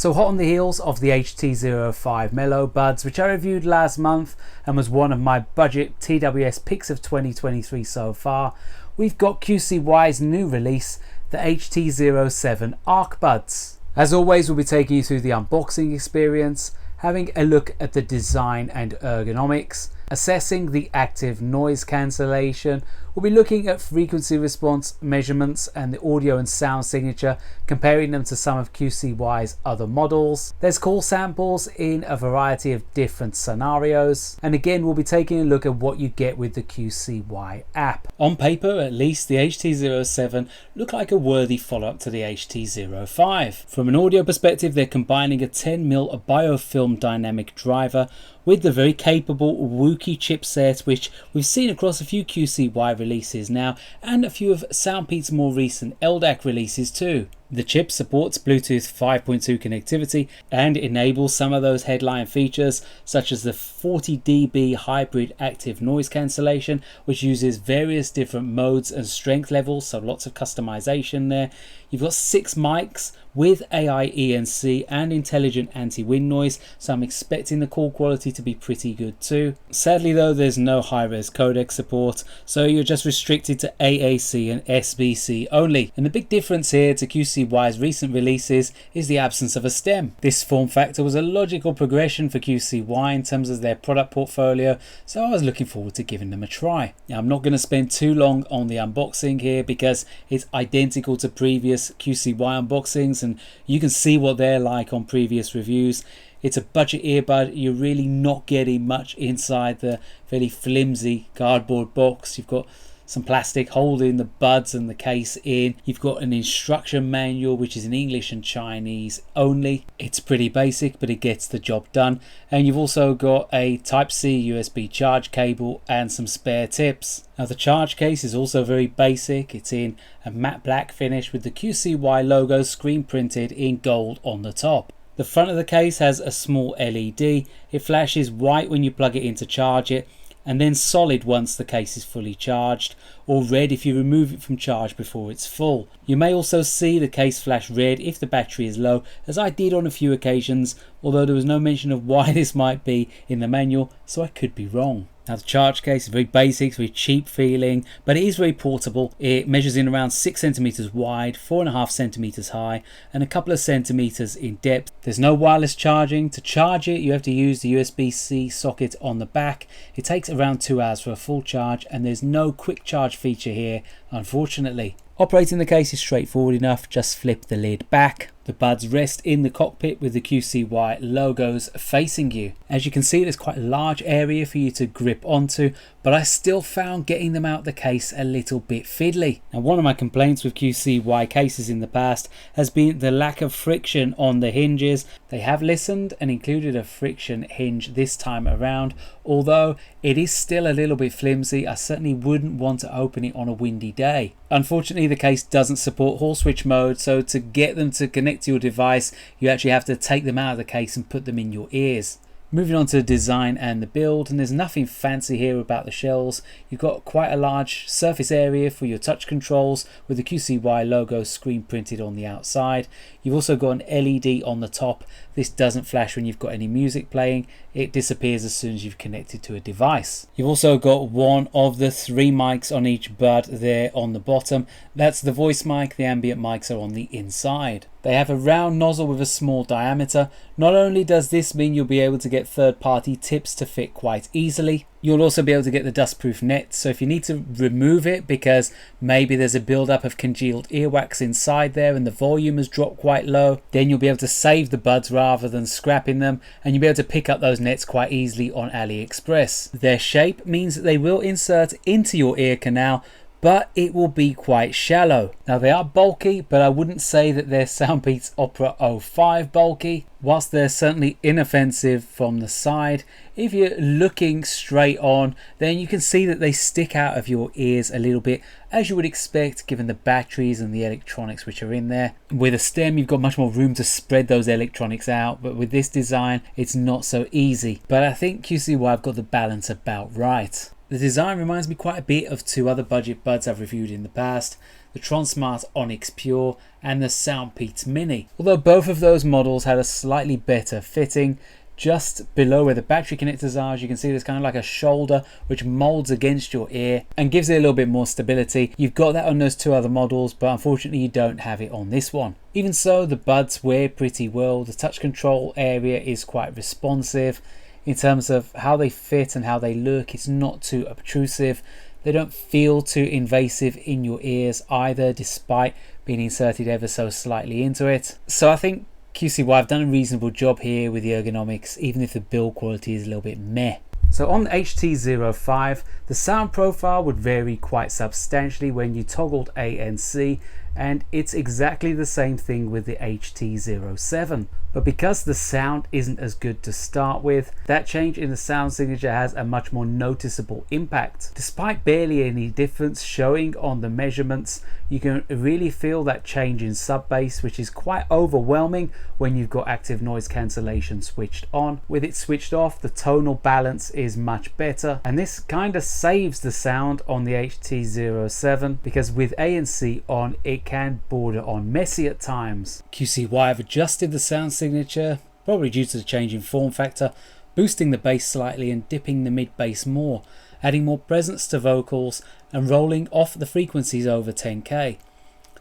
So hot on the heels of the HT05 Mellow Buds, which I reviewed last month and was one of my budget TWS picks of 2023 so far, we've got QCY's new release, the HT07 Arcbuds. As always, we'll be taking you through the unboxing experience, having a look at the design and ergonomics, assessing the active noise cancellation. We'll be looking at frequency response measurements and the audio and sound signature, comparing them to some of QCY's other models. There's call samples in a variety of different scenarios. And again, we'll be taking a look at what you get with the QCY app. On paper, at least, the HT07 look like a worthy follow-up to the HT05. From an audio perspective, they're combining a 10mm biofilm dynamic driver with the very capable Wookie chipset, which we've seen across a few QCY releases now, and a few of Soundpeak's more recent LDAC releases too. The chip supports Bluetooth 5.2 connectivity and enables some of those headline features, such as the 40 dB hybrid active noise cancellation, which uses various different modes and strength levels, so lots of customization there. You've got 6 mics with AI ANC and intelligent anti-wind noise, so I'm expecting the call quality to be pretty good too. Sadly though, there's no high-res codec support, so you're just restricted to AAC and SBC only. And the big difference here to QCY's recent releases is the absence of a stem. This form factor was a logical progression for QCY in terms of their product portfolio, so I was looking forward to giving them a try. Now, I'm not going to spend too long on the unboxing here because it's identical to previous QCY unboxings, and you can see what they're like on previous reviews. It's a budget earbud. You're really not getting much inside the very flimsy cardboard box. You've got some plastic holding the buds and the case in. You've got an instruction manual which is in English and Chinese only. It's pretty basic, but it gets the job done. And you've also got a Type-C USB charge cable and some spare tips. Now, the charge case is also very basic. It's in a matte black finish with the QCY logo screen printed in gold on the top. The front of the case has a small LED. It flashes white when you plug it in to charge it, and then solid once the case is fully charged, or red if you remove it from charge before it's full. You may also see the case flash red if the battery is low, as I did on a few occasions, although there was no mention of why this might be in the manual, so I could be wrong. Now, the charge case is very basic, very cheap feeling, but it is very portable. It measures in around 6 centimeters wide, 4.5 centimeters high, and a couple of centimeters in depth. There's no wireless charging. To charge it, you have to use the USB-C socket on the back. It takes around 2 hours for a full charge, and there's no quick charge feature here, unfortunately. Operating the case is straightforward enough. Just flip the lid back. The buds rest in the cockpit with the QCY logos facing you. As you can see, there's quite a large area for you to grip onto, but I still found getting them out the case a little bit fiddly. Now, one of my complaints with QCY cases in the past has been the lack of friction on the hinges. They have listened and included a friction hinge this time around, although it is still a little bit flimsy. I certainly wouldn't want to open it on a windy day. Unfortunately, the case doesn't support Hall switch mode, so to get them to connect to your device, you actually have to take them out of the case and put them in your ears. Moving on to the design and the build, and there's nothing fancy here about the shells. You've got quite a large surface area for your touch controls with the QCY logo screen printed on the outside. You've also got an LED on the top. This doesn't flash when you've got any music playing. It disappears as soon as you've connected to a device. You've also got one of the 3 mics on each bud there on the bottom. That's the voice mic. The ambient mics are on the inside. They have a round nozzle with a small diameter. Not only does this mean you'll be able to get third-party tips to fit quite easily, you'll also be able to get the dustproof net, so if you need to remove it because maybe there's a buildup of congealed earwax inside there and the volume has dropped quite low, then you'll be able to save the buds rather than scrapping them, and you'll be able to pick up those nets quite easily on AliExpress. Their shape means that they will insert into your ear canal, but it will be quite shallow. Now, they are bulky, but I wouldn't say that they're Soundpeak's Opera 05 bulky. Whilst they're certainly inoffensive from the side, if you're looking straight on, then you can see that they stick out of your ears a little bit, as you would expect given the batteries and the electronics which are in there. With a stem, you've got much more room to spread those electronics out, but with this design, it's not so easy. But I think QCY have got the balance about right. The design reminds me quite a bit of 2 other budget buds I've reviewed in the past. the Tronsmart Onyx Pure and the Soundpeats Mini. Although both of those models had a slightly better fitting, just below where the battery connectors are, as you can see, there's kind of like a shoulder which molds against your ear and gives it a little bit more stability. You've got that on those two other models, but unfortunately you don't have it on this one. Even so, the buds wear pretty well. The touch control area is quite responsive in terms of how they fit and how they look. It's not too obtrusive. They don't feel too invasive in your ears either, despite being inserted ever so slightly into it. So I think QCY have done a reasonable job here with the ergonomics, even if the build quality is a little bit meh. So on the HT05, the sound profile would vary quite substantially when you toggled ANC, and it's exactly the same thing with the HT07. But because the sound isn't as good to start with, that change in the sound signature has a much more noticeable impact. Despite barely any difference showing on the measurements, you can really feel that change in sub bass, which is quite overwhelming when you've got active noise cancellation switched on. With it switched off, the tonal balance is much better, and this kind of saves the sound on the HT07 because with ANC on, it can border on messy at times. QCY have adjusted the sound signature, probably due to the change in form factor, boosting the bass slightly and dipping the mid bass more, adding more presence to vocals and rolling off the frequencies over 10k.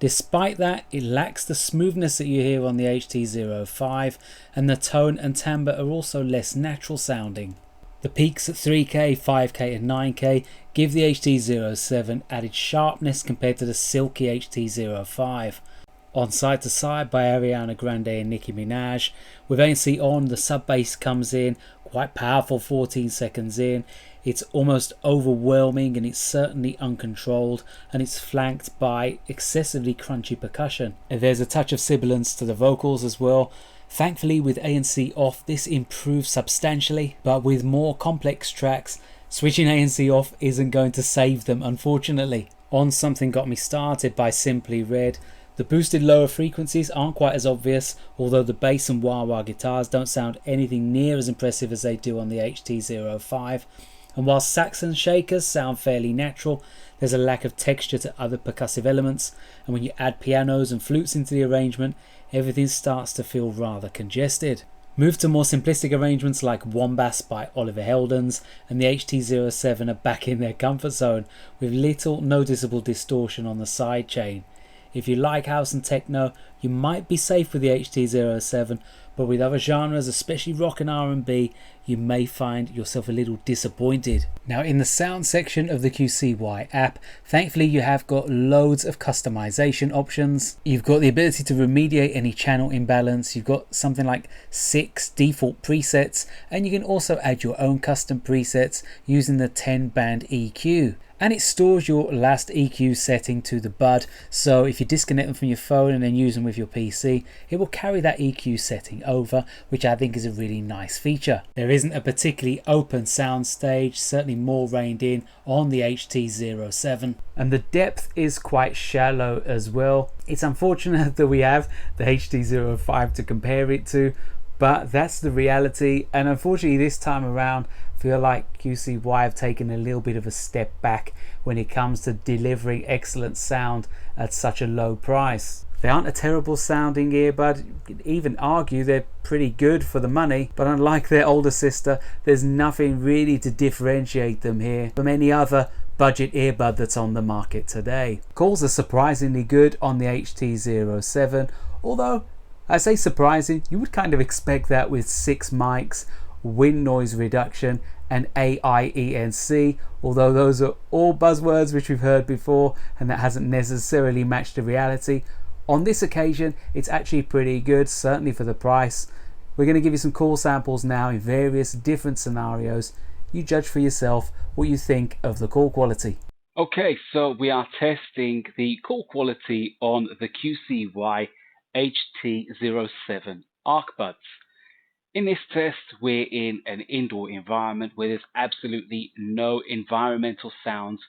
Despite that, it lacks the smoothness that you hear on the HT05, and the tone and timbre are also less natural sounding. The peaks at 3k, 5k and 9k give the HT07 added sharpness compared to the silky HT05. On Side to Side by Ariana Grande and Nicki Minaj, with ANC on, the sub bass comes in quite powerful 14 seconds in. It's almost overwhelming and it's certainly uncontrolled, and it's flanked by excessively crunchy percussion. And there's a touch of sibilance to the vocals as well. Thankfully, with ANC off, this improves substantially, but with more complex tracks, switching ANC off isn't going to save them, unfortunately. On Something Got Me Started by Simply Red, the boosted lower frequencies aren't quite as obvious, although the bass and wah-wah guitars don't sound anything near as impressive as they do on the HT05. And while sax and shakers sound fairly natural, there's a lack of texture to other percussive elements, and when you add pianos and flutes into the arrangement, everything starts to feel rather congested. Move to more simplistic arrangements like Wombats by Oliver Heldens, and the HT07 are back in their comfort zone with little noticeable distortion on the sidechain. If you like house and techno, you might be safe with the HT07, but with other genres, especially rock and R&B, you may find yourself a little disappointed. Now, in the sound section of the QCY app, thankfully you have got loads of customization options. You've got the ability to remediate any channel imbalance. You've got something like 6 default presets, and you can also add your own custom presets using the 10-band EQ. And it stores your last EQ setting to the bud, so if you disconnect them from your phone and then use them with your PC, it will carry that EQ setting over, which I think is a really nice feature. There isn't a particularly open sound stage, certainly more reined in on the HT07. And the depth is quite shallow as well. It's unfortunate that we have the HT05 to compare it to, but that's the reality. And unfortunately this time around, I feel like QCY have taken a little bit of a step back when it comes to delivering excellent sound at such a low price. They aren't a terrible sounding earbud. You could even argue they're pretty good for the money, but unlike their older sister, there's nothing really to differentiate them here from any other budget earbud that's on the market today. Calls are surprisingly good on the HT07, although I say surprising, you would kind of expect that with 6 mics, wind noise reduction and AIENC, although those are all buzzwords which we've heard before and that hasn't necessarily matched the reality. On this occasion it's actually pretty good, certainly for the price. We're going to give you some call samples now in various different scenarios. You judge for yourself what you think of the call quality. Okay, so we are testing the call quality on the QCY HT07 Arcbuds. In this test, we're in an indoor environment where there's absolutely no environmental sounds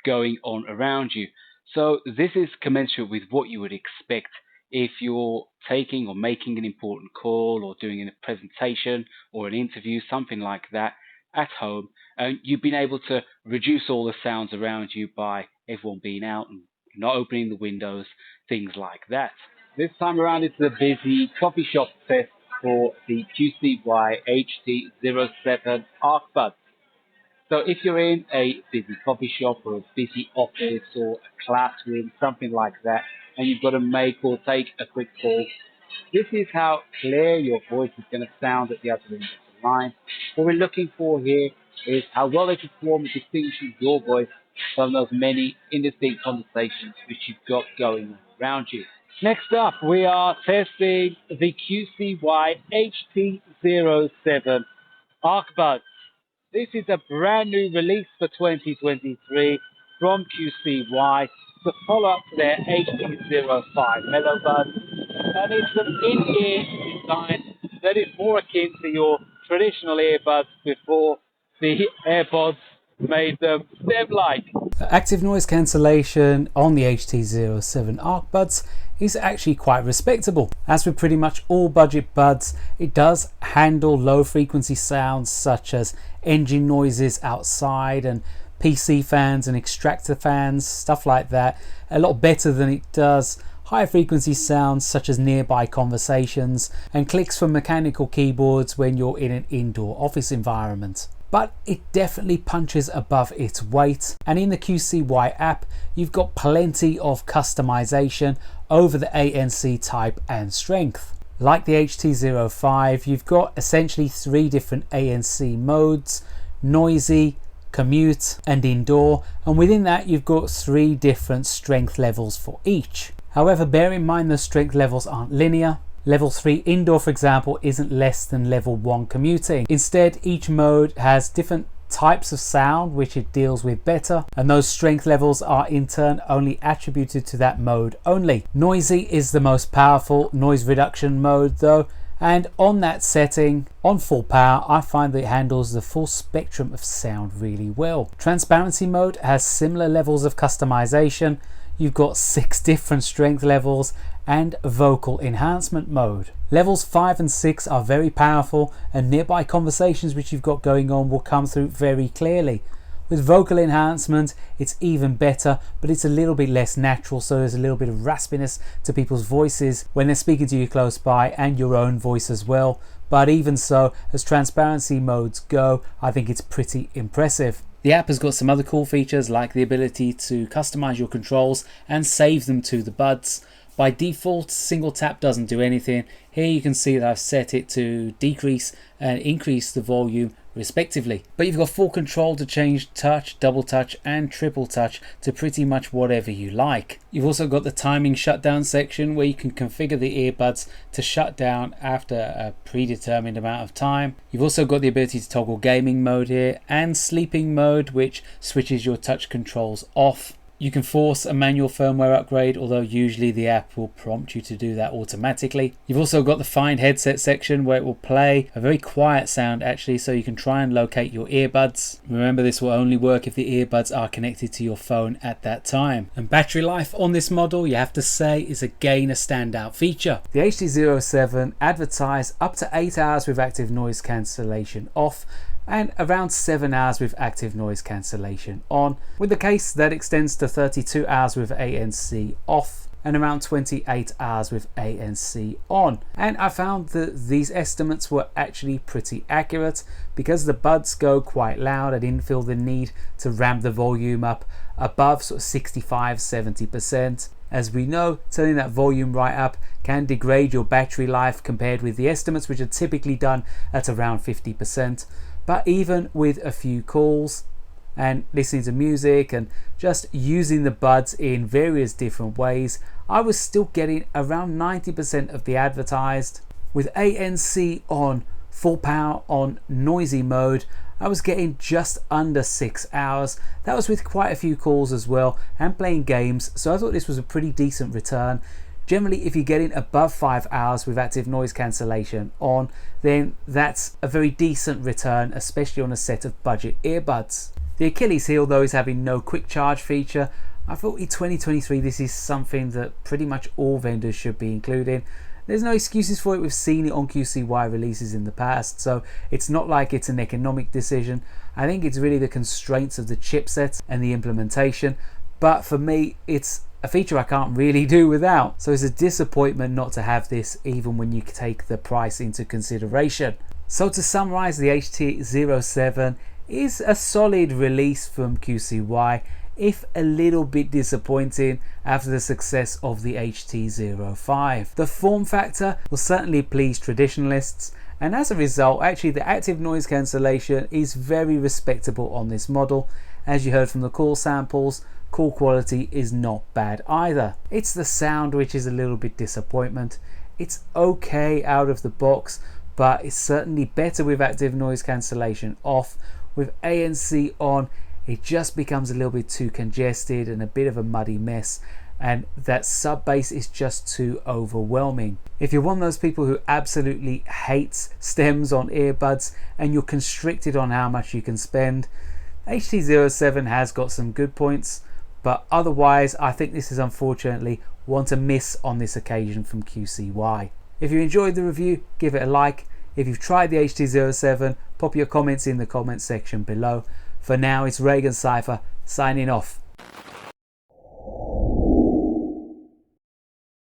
going on around you. So this is commensurate with what you would expect if you're taking or making an important call or doing a presentation or an interview, something like that at home, and you've been able to reduce all the sounds around you by everyone being out and not opening the windows, things like that. This time around it's the busy coffee shop test for the QCY HT07 Arcbuds. So if you're in a busy coffee shop or a busy office or a classroom, something like that, and you've got to make or take a quick call, this is how clear your voice is going to sound at the other end of the line. What we're looking for here is how well they perform distinguishing your voice from those many indistinct conversations which you've got going on around you. Next up, we are testing the QCY HT07 Arcbuds. This is a brand new release for 2023 from QCY. It's a follow-up to their HT05 Mellow Buds, and it's an in-ear design that is more akin to your traditional earbuds before the AirPods made them stem-like. Active noise cancellation on the HT07 Arcbuds is actually quite respectable. As with pretty much all budget buds, it does handle low frequency sounds such as engine noises outside and PC fans and extractor fans, stuff like that, a lot better than it does high frequency sounds such as nearby conversations and clicks from mechanical keyboards when you're in an indoor office environment. But it definitely punches above its weight, and in the QCY app you've got plenty of customization over the ANC type and strength. Like the HT05, you've got essentially 3 different ANC modes: noisy, commute and indoor, and within that you've got 3 different strength levels for each. However, bear in mind the strength levels aren't linear. Level 3 indoor, for example, isn't less than level 1 commuting. Instead, each mode has different types of sound which it deals with better, and those strength levels are in turn only attributed to that mode only. Noisy is the most powerful noise reduction mode though, and on that setting, on full power, I find that it handles the full spectrum of sound really well. Transparency mode has similar levels of customization. You've got 6 different strength levels and vocal enhancement mode. Levels 5 and 6 are very powerful, and nearby conversations which you've got going on will come through very clearly. With vocal enhancement, it's even better, but it's a little bit less natural, so there's a little bit of raspiness to people's voices when they're speaking to you close by, and your own voice as well. But even so, as transparency modes go, I think it's pretty impressive. The app has got some other cool features like the ability to customize your controls and save them to the buds. By default, single tap doesn't do anything. Here you can see that I've set it to decrease and increase the volume respectively. But you've got full control to change touch, double touch and triple touch to pretty much whatever you like. You've also got the timing shutdown section where you can configure the earbuds to shut down after a predetermined amount of time. You've also got the ability to toggle gaming mode here and sleeping mode, which switches your touch controls off. You can force a manual firmware upgrade, although usually the app will prompt you to do that automatically. You've also got the find headset section where it will play a very quiet sound actually, so you can try and locate your earbuds. Remember, this will only work if the earbuds are connected to your phone at that time. And battery life on this model, you have to say, is again a standout feature. The HT07 advertised up to 8 hours with active noise cancellation off, and around 7 hours with active noise cancellation on, with the case that extends to 32 hours with ANC off and around 28 hours with ANC on. And I found that these estimates were actually pretty accurate. Because the buds go quite loud, I didn't feel the need to ramp the volume up above sort of 65-70%. As we know, turning that volume right up can degrade your battery life compared with the estimates, which are typically done at around 50%. But even with a few calls and listening to music and just using the buds in various different ways, I was still getting around 90% of the advertised. With ANC on full power on noisy mode, I was getting just under 6 hours. That was with quite a few calls as well and playing games, so I thought this was a pretty decent return. Generally, if you're getting above 5 hours with active noise cancellation on, then that's a very decent return, especially on a set of budget earbuds. The Achilles heel though is having no quick charge feature. I thought in 2023 this is something that pretty much all vendors should be including. There's no excuses for it. We've seen it on QCY releases in the past, so it's not like it's an economic decision. I think it's really the constraints of the chipset and the implementation, but for me it's a feature I can't really do without. So it's a disappointment not to have this, even when you take the price into consideration. So to summarize, the HT07 is a solid release from QCY, if a little bit disappointing after the success of the HT05. The form factor will certainly please traditionalists, and as a result, actually the active noise cancellation is very respectable on this model. As you heard from the call samples, call quality is not bad either. It's the sound which is a little bit disappointment. It's okay out of the box, but it's certainly better with active noise cancellation off. With ANC on, it just becomes a little bit too congested and a bit of a muddy mess, and that sub bass is just too overwhelming. If you're one of those people who absolutely hates stems on earbuds and you're constricted on how much you can spend, HT07 has got some good points, but otherwise I think this is unfortunately one to miss on this occasion from QCY. If you enjoyed the review, give it a like. If you've tried the HT07, pop your comments in the comments section below. For now, it's ReganCipher signing off.